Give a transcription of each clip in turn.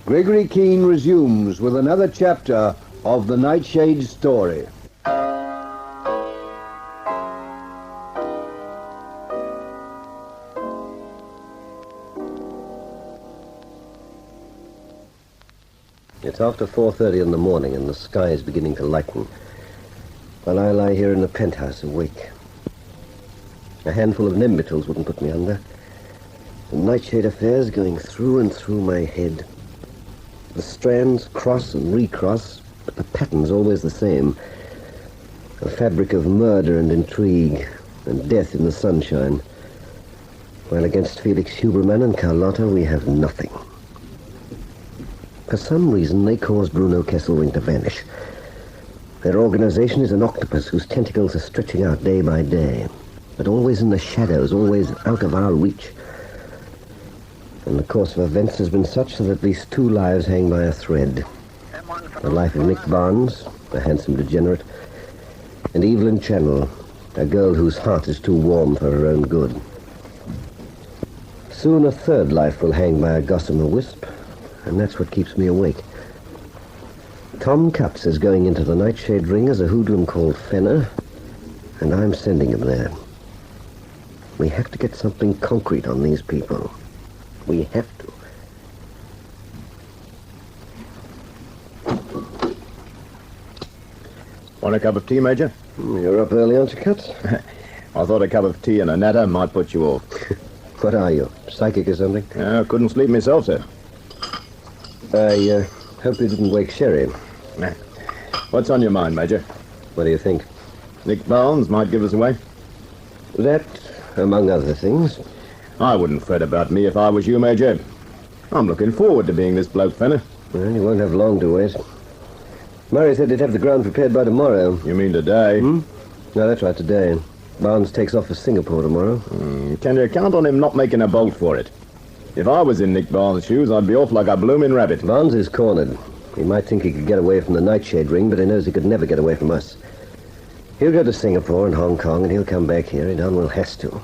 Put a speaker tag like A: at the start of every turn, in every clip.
A: Gregory Keene resumes with another chapter of the NightShade story.
B: It's after 4:30 in the morning, and the sky is beginning to lighten, while I lie here in the penthouse awake. A handful of nembitals wouldn't put me under. The NightShade affair's going through and through my head. The strands cross and recross, but the pattern's always the same. A fabric of murder and intrigue, and death in the sunshine. While against Felix Huberman and Carlotta, we have nothing. For some reason, they caused Bruno Kesselring to vanish. Their organization is an octopus whose tentacles are stretching out day by day, but always in the shadows, always out of our reach. And the course of events has been such that at least 2 lives hang by a thread. The life of Nick Barnes, a handsome degenerate, and Evelyn Channel, a girl whose heart is too warm for her own good. Soon a 3rd life will hang by a gossamer wisp, and that's what keeps me awake. Tom Cutts is going into the NightShade ring as a hoodlum called Fenner, and I'm sending him there. We have to get something concrete on these people. We have to.
C: Want a cup of tea, Major?
B: You're up early, aren't you, Cutts?
C: I thought a cup of tea and a natter might put you off.
B: What are you, psychic or something?
C: Couldn't sleep myself, sir.
B: I hope you didn't wake Sherry.
C: What's on your mind, Major?
B: What do you think?
C: Nick Barnes might give us away.
B: That, among other things.
C: I wouldn't fret about me if I was you, Major. I'm looking forward to being this bloke, Fenner.
B: Well, you won't have long to wait. Murray said he'd have the ground prepared by tomorrow.
C: You mean today?
B: No, that's right, today. Barnes takes off for Singapore tomorrow.
C: Can you count on him not making a bolt for it? If I was in Nick Barnes' shoes, I'd be off like a blooming rabbit.
B: Barnes is cornered. He might think he could get away from the NightShade ring, but he knows he could never get away from us. He'll go to Singapore and Hong Kong, and he'll come back here. He darn well has to.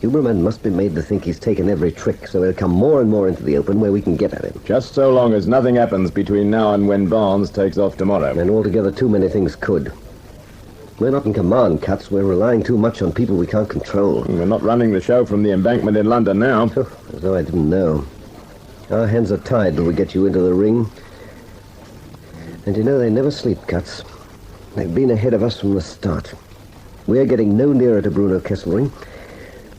B: Huberman must be made to think he's taken every trick, so he'll come more and more into the open where we can get at him.
C: Just so long as nothing happens between now and when Barnes takes off tomorrow.
B: And altogether too many things could. We're not in command, Cutts. We're relying too much on people we can't control.
C: We're not running the show from the embankment in London now.
B: As though I didn't know. Our hands are tied till we get you into the ring. And you know, they never sleep, Cutts. They've been ahead of us from the start. We're getting no nearer to Bruno Kesselring.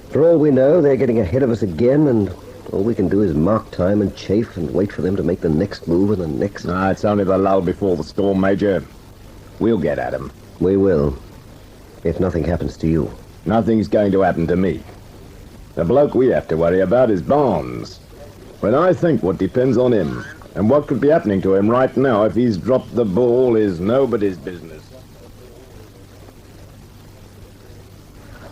B: For all we know, they're getting ahead of us again, and all we can do is mark time and chafe and wait for them to make the next move and the next...
C: It's only the lull before the storm, Major. We'll get at him.
B: We will. If nothing happens to you.
C: Nothing's going to happen to me. The bloke we have to worry about is Barnes. When I think what depends on him, and what could be happening to him right now if he's dropped the ball is nobody's business.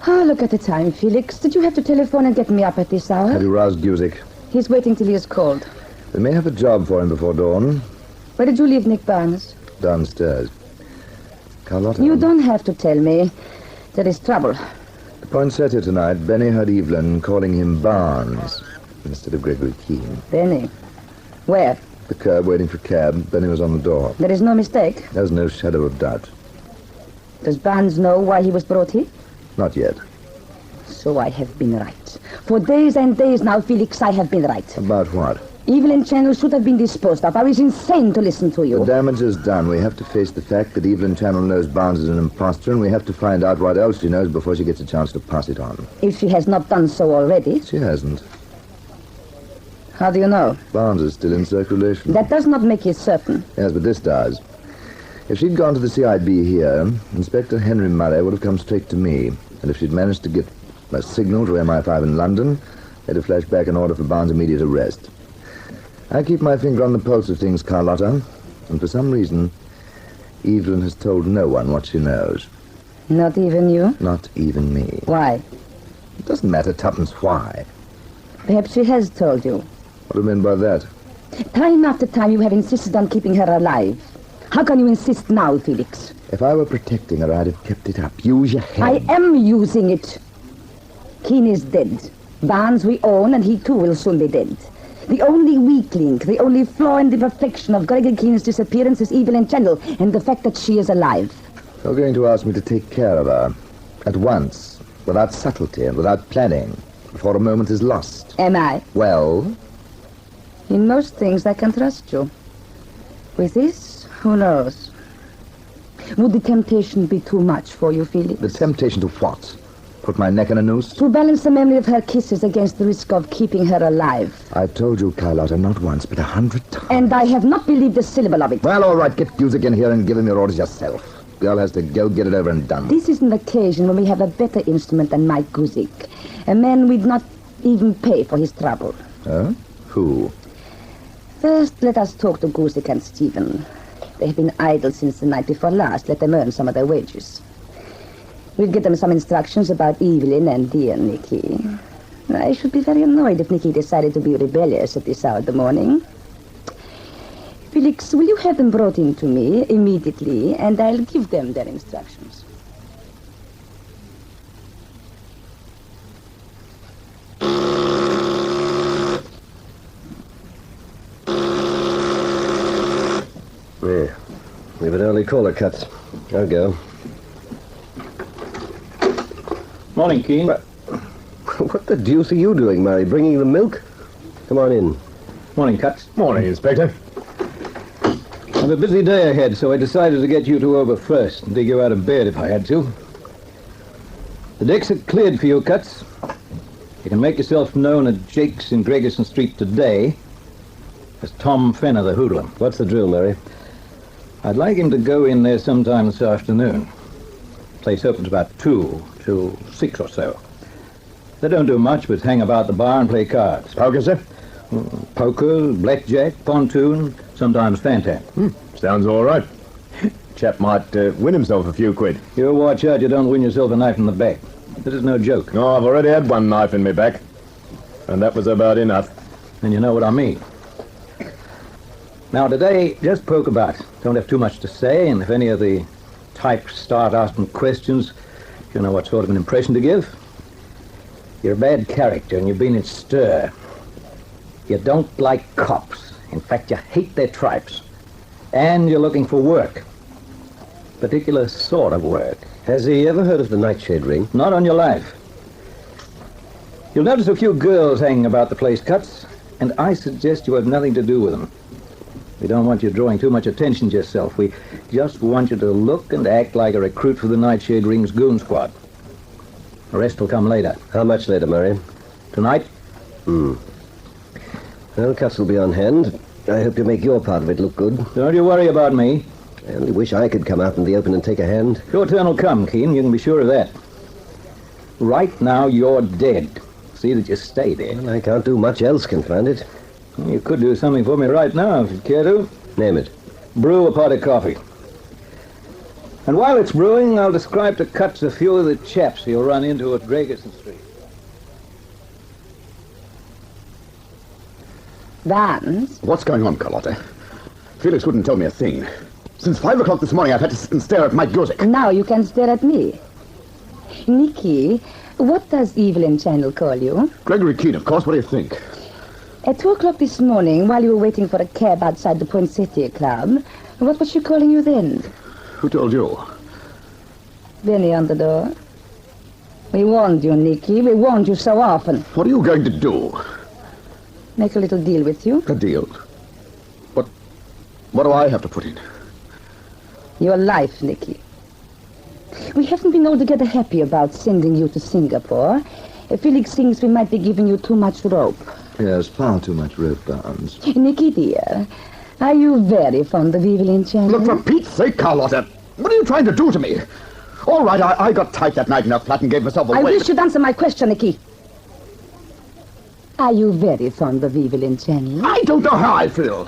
D: Oh, look at the time, Felix. Did you have to telephone and get me up at this hour?
E: Have you roused Guzik?
D: He's waiting till he is called.
E: We may have a job for him before dawn.
D: Where did you leave Nick Barnes?
E: Downstairs. Carlotta.
D: You don't have to tell me. There is trouble.
E: The poinsettia tonight, Benny heard Evelyn calling him Barnes instead of Gregory Keene.
D: Benny? Where?
E: The curb, waiting for cab. Benny was on the door.
D: There is no mistake.
E: There's no shadow of doubt.
D: Does Barnes know why he was brought here?
E: Not yet.
D: So I have been right. For days and days now, Felix, I have been right.
E: About what?
D: Evelyn Channel should have been disposed of. I was insane to listen to you.
E: The damage is done. We have to face the fact that Evelyn Channel knows Barnes is an imposter, and we have to find out what else she knows before she gets a chance to pass it on.
D: If she has not done so already.
E: She hasn't.
D: How do you know?
E: Barnes is still in circulation.
D: That does not make it certain.
E: Yes, but this does. If she'd gone to the CIB here, Inspector Henry Murray would have come straight to me. And if she'd managed to get a signal to MI5 in London, they'd have flashed back an order for Barnes' immediate arrest. I keep my finger on the pulse of things, Carlotta, and for some reason, Evelyn has told no one what she knows.
D: Not even you?
E: Not even me.
D: Why?
E: It doesn't matter tuppence why.
D: Perhaps she has told you.
E: What do you mean by that?
D: Time after time you have insisted on keeping her alive. How can you insist now, Felix?
E: If I were protecting her, I'd have kept it up. Use your head.
D: I am using it. Keene is dead. Barnes we own, and he too will soon be dead. The only weak link, the only flaw in the perfection of Gregory Keene's disappearance is Evelyn Chandler, and the fact that she is alive.
E: You're going to ask me to take care of her at once, without subtlety and without planning, before a moment is lost.
D: Am I?
E: Well,
D: In most things, I can trust you. With this, who knows? Would the temptation be too much for you, Felix?
E: the temptation to what? Put my neck in a noose?
D: To balance the memory of her kisses against the risk of keeping her alive.
E: I've told you, Carlotta, not once, but 100 times.
D: And I have not believed a syllable of it.
E: Well, all right, get Guzik in here and give him your orders yourself. Girl has to go get it over and done.
D: This is an occasion when we have a better instrument than Mike Guzik. A man we'd not even pay for his trouble.
E: Huh? Who?
D: First, let us talk to Guzik and Stephen. They have been idle since the night before last. Let them earn some of their wages. We'll get them some instructions about Evelyn and dear Nikki. I should be very annoyed if Nikki decided to be rebellious at this hour of the morning. Felix, will you have them brought in to me immediately, and I'll give them their instructions.
B: Yeah. We've an early caller, Cuts. I'll go.
F: Morning, Keene.
B: What the deuce are you doing, Mary? Bringing the milk? Come on in.
F: Morning, Cuts.
C: Morning, Inspector.
F: I've a busy day ahead, so I decided to get you two over first and dig you out of bed if I had to. The decks are cleared for you, Cuts. You can make yourself known at Jake's in Gregerson Street today as Tom Fenner, the hoodlum.
B: What's the drill, Mary?
F: I'd like him to go in there sometime this afternoon. Place opens about 2 till 6 or so. They don't do much but hang about the bar and play cards.
C: Poker, sir?
F: Poker, blackjack, pontoon, sometimes fantan.
C: Sounds all right. Chap might win himself a few quid.
F: You watch out you don't win yourself a knife in the back. This is no joke.
C: No, I've already had one knife in me back. And that was about enough.
F: And you know what I mean. Now, today, just poke about. Don't have too much to say, and if any of the types start asking questions, you know what sort of an impression to give. You're a bad character, and you've been in stir. You don't like cops. In fact, you hate their tripes. And you're looking for work. Particular sort of work.
B: Has he ever heard of the NightShade ring?
F: Not on your life. You'll notice a few girls hanging about the place, Cuts, and I suggest you have nothing to do with them. We don't want you drawing too much attention to yourself. We just want you to look and act like a recruit for the NightShade ring's goon squad. The rest will come later.
B: How much later, Mary?
F: Tonight?
B: Well, Cuts will be on hand. I hope you make your part of it look good.
F: Don't you worry about me.
B: I only wish I could come out in the open and take a hand.
F: Your turn will come, Keene. You can be sure of that. Right now, you're dead. See that you stay there.
B: Well, I can't do much else, confound it.
F: You could do something for me right now, if you care to.
B: Name it.
F: Brew a pot of coffee. And while it's brewing, I'll describe to Cuts a few of the chaps you'll run into at Gregerson Street.
D: Vance?
G: What's going on, Carlotta? Felix wouldn't tell me a thing. Since 5 o'clock this morning, I've had to sit and stare at Mike Guzik.
D: Now you can stare at me. Nikki, what does Evelyn Chandler call you?
G: Gregory Keene, of course. What do you think?
D: At 2 o'clock this morning, while you were waiting for a cab outside the Poinsettia Club, what was she calling you then?
G: Who told you?
D: Benny on the door. We warned you, Nikki. We warned you so often.
G: What are you going to do?
D: Make a little deal with you.
G: A deal? What do I have to put in?
D: Your life, Nikki. We haven't been altogether happy about sending you to Singapore. Felix thinks we might be giving you too much rope.
E: Yes, far too much rope, Barnes.
D: Nikki, dear, are you very fond of Evelyn Chandler?
G: Look, for Pete's sake, Carlotta, what are you trying to do to me? All right, I got tight that night in her flat and gave myself away.
D: I wish you'd answer my question, Nikki. Are you very fond of Evelyn Chandler?
G: I don't know how I feel.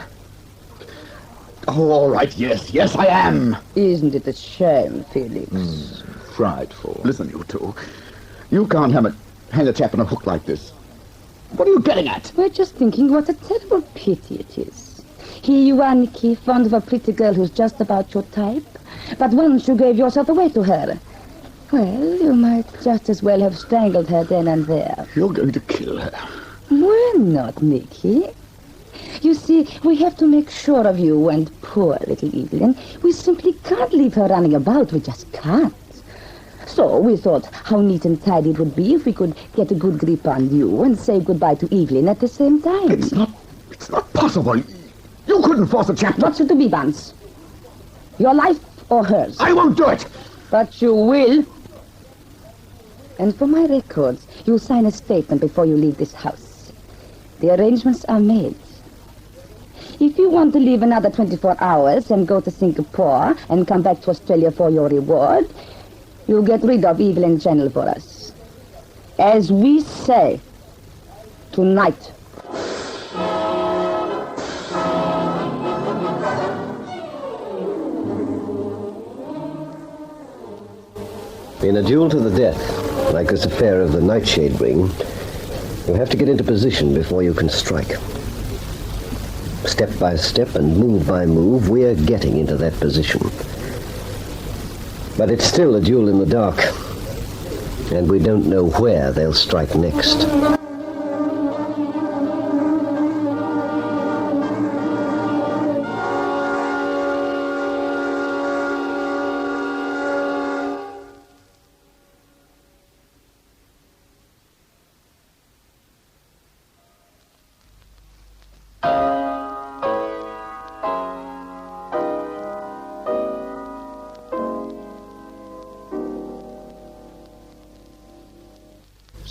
G: Oh, all right, yes, I am.
D: Isn't it a shame, Felix?
E: Frightful.
G: Listen, you two. You can't hang a chap on a hook like this. What are you getting at?
D: We're just thinking what a terrible pity it is. Here you are, Nikki, fond of a pretty girl who's just about your type. But once you gave yourself away to her. Well, you might just as well have strangled her then and there.
G: You're going to kill her.
D: We're not, Nikki. You see, we have to make sure of you, and poor little Evelyn. We simply can't leave her running about. We just can't. So we thought how neat and tidy it would be if we could get a good grip on you and say goodbye to Evelyn at the same time.
G: It's not possible. You couldn't force a chapter.
D: What's it to be, Vance? Your life or hers?
G: I won't do it.
D: But you will. And for my records, you'll sign a statement before you leave this house. The arrangements are made. If you want to leave another 24 hours and go to Singapore and come back to Australia for your reward, you'll get rid of Evelyn Channel for us. As we say, tonight.
B: In a duel to the death, like this affair of the Nightshade ring, you have to get into position before you can strike. Step by step and move by move, we're getting into that position. But it's still a duel in the dark, and we don't know where they'll strike next.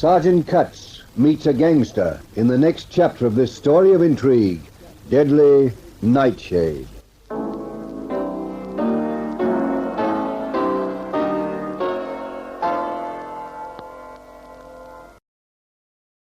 A: Sergeant Cutts meets a gangster in the next chapter of this story of intrigue, Deadly Nightshade.